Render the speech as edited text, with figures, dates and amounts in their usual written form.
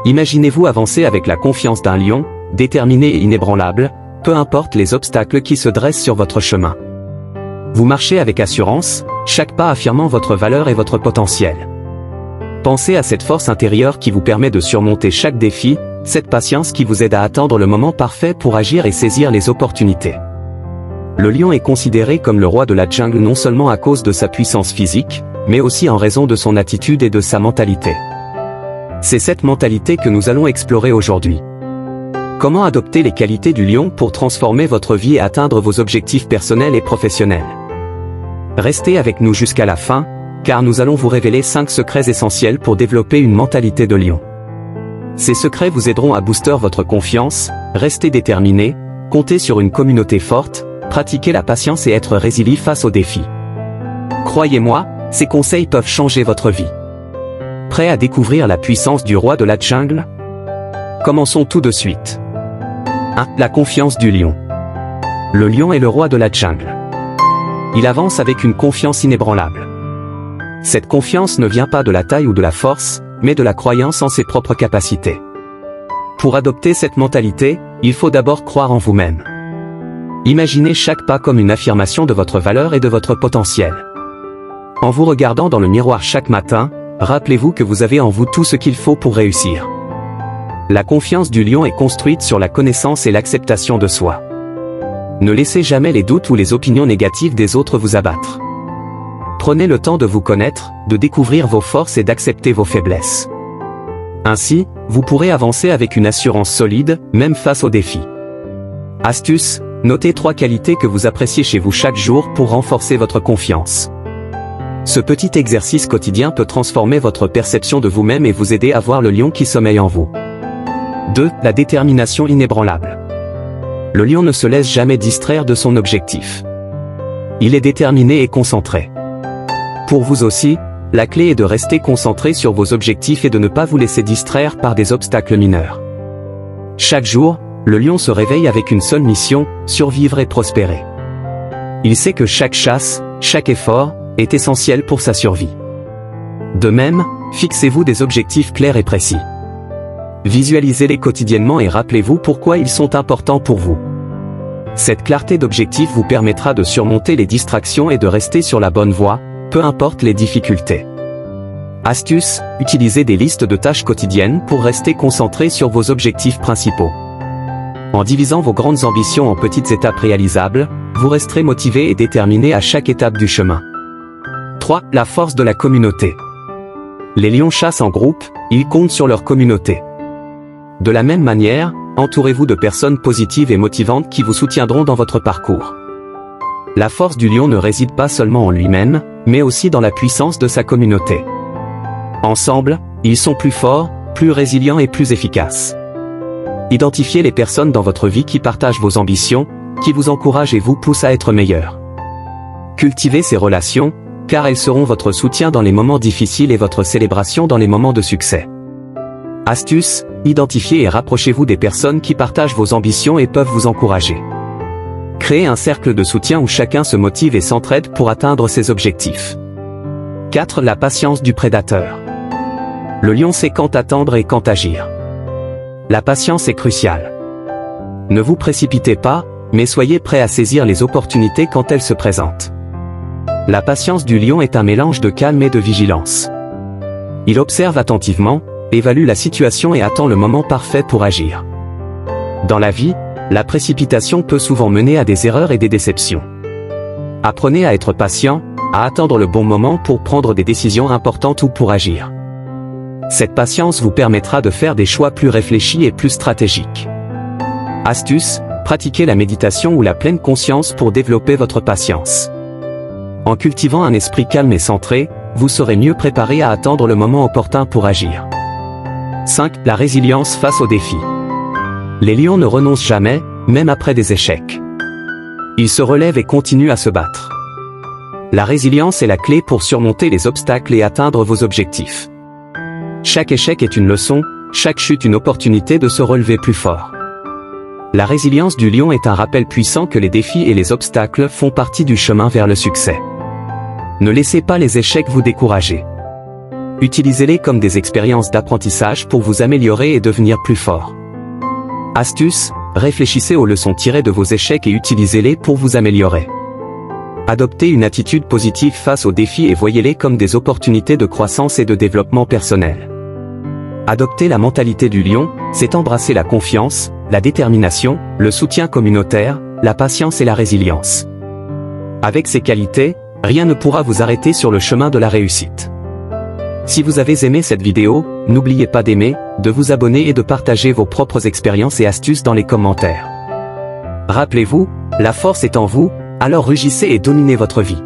Imaginez-vous avancer avec la confiance d'un lion, déterminé et inébranlable, peu importe les obstacles qui se dressent sur votre chemin. Vous marchez avec assurance, chaque pas affirmant votre valeur et votre potentiel. Pensez à cette force intérieure qui vous permet de surmonter chaque défi, cette patience qui vous aide à attendre le moment parfait pour agir et saisir les opportunités. Le lion est considéré comme le roi de la jungle non seulement à cause de sa puissance physique, mais aussi en raison de son attitude et de sa mentalité. C'est cette mentalité que nous allons explorer aujourd'hui. Comment adopter les qualités du lion pour transformer votre vie et atteindre vos objectifs personnels et professionnels? Restez avec nous jusqu'à la fin, car nous allons vous révéler 5 secrets essentiels pour développer une mentalité de lion. Ces secrets vous aideront à booster votre confiance, rester déterminé, compter sur une communauté forte, pratiquer la patience et être résilient face aux défis. Croyez-moi, ces conseils peuvent changer votre vie. Prêt à découvrir la puissance du roi de la jungle? Commençons tout de suite. 1. La confiance du lion. Le lion est le roi de la jungle. Il avance avec une confiance inébranlable. Cette confiance ne vient pas de la taille ou de la force, mais de la croyance en ses propres capacités. Pour adopter cette mentalité, il faut d'abord croire en vous-même. Imaginez chaque pas comme une affirmation de votre valeur et de votre potentiel. En vous regardant dans le miroir chaque matin, rappelez-vous que vous avez en vous tout ce qu'il faut pour réussir. La confiance du lion est construite sur la connaissance et l'acceptation de soi. Ne laissez jamais les doutes ou les opinions négatives des autres vous abattre. Prenez le temps de vous connaître, de découvrir vos forces et d'accepter vos faiblesses. Ainsi, vous pourrez avancer avec une assurance solide, même face aux défis. Astuce, notez 3 qualités que vous appréciez chez vous chaque jour pour renforcer votre confiance. Ce petit exercice quotidien peut transformer votre perception de vous-même et vous aider à voir le lion qui sommeille en vous. 2. La détermination inébranlable. Le lion ne se laisse jamais distraire de son objectif. Il est déterminé et concentré. Pour vous aussi, la clé est de rester concentré sur vos objectifs et de ne pas vous laisser distraire par des obstacles mineurs. Chaque jour, le lion se réveille avec une seule mission, survivre et prospérer. Il sait que chaque chasse, chaque effort, est essentiel pour sa survie. De même, fixez-vous des objectifs clairs et précis. Visualisez-les quotidiennement et rappelez-vous pourquoi ils sont importants pour vous. Cette clarté d'objectif vous permettra de surmonter les distractions et de rester sur la bonne voie, peu importe les difficultés. Astuce, utilisez des listes de tâches quotidiennes pour rester concentré sur vos objectifs principaux. En divisant vos grandes ambitions en petites étapes réalisables, vous resterez motivé et déterminé à chaque étape du chemin. 3. La force de la communauté. Les lions chassent en groupe, ils comptent sur leur communauté. De la même manière, entourez-vous de personnes positives et motivantes qui vous soutiendront dans votre parcours. La force du lion ne réside pas seulement en lui-même, mais aussi dans la puissance de sa communauté. Ensemble, ils sont plus forts, plus résilients et plus efficaces. Identifiez les personnes dans votre vie qui partagent vos ambitions, qui vous encouragent et vous poussent à être meilleur. Cultivez ces relations, car elles seront votre soutien dans les moments difficiles et votre célébration dans les moments de succès. Astuce, identifiez et rapprochez-vous des personnes qui partagent vos ambitions et peuvent vous encourager. Créez un cercle de soutien où chacun se motive et s'entraide pour atteindre ses objectifs. 4. La patience du prédateur. Le lion sait quand attendre et quand agir. La patience est cruciale. Ne vous précipitez pas, mais soyez prêt à saisir les opportunités quand elles se présentent. La patience du lion est un mélange de calme et de vigilance. Il observe attentivement, évalue la situation et attend le moment parfait pour agir. Dans la vie, la précipitation peut souvent mener à des erreurs et des déceptions. Apprenez à être patient, à attendre le bon moment pour prendre des décisions importantes ou pour agir. Cette patience vous permettra de faire des choix plus réfléchis et plus stratégiques. Astuce, pratiquez la méditation ou la pleine conscience pour développer votre patience. En cultivant un esprit calme et centré, vous serez mieux préparé à attendre le moment opportun pour agir. 5. La résilience face aux défis. Les lions ne renoncent jamais, même après des échecs. Ils se relèvent et continuent à se battre. La résilience est la clé pour surmonter les obstacles et atteindre vos objectifs. Chaque échec est une leçon, chaque chute une opportunité de se relever plus fort. La résilience du lion est un rappel puissant que les défis et les obstacles font partie du chemin vers le succès. Ne laissez pas les échecs vous décourager. Utilisez-les comme des expériences d'apprentissage pour vous améliorer et devenir plus fort. Astuce, réfléchissez aux leçons tirées de vos échecs et utilisez-les pour vous améliorer. Adoptez une attitude positive face aux défis et voyez-les comme des opportunités de croissance et de développement personnel. Adopter la mentalité du lion, c'est embrasser la confiance, la détermination, le soutien communautaire, la patience et la résilience. Avec ces qualités, rien ne pourra vous arrêter sur le chemin de la réussite. Si vous avez aimé cette vidéo, n'oubliez pas d'aimer, de vous abonner et de partager vos propres expériences et astuces dans les commentaires. Rappelez-vous, la force est en vous, alors rugissez et dominez votre vie.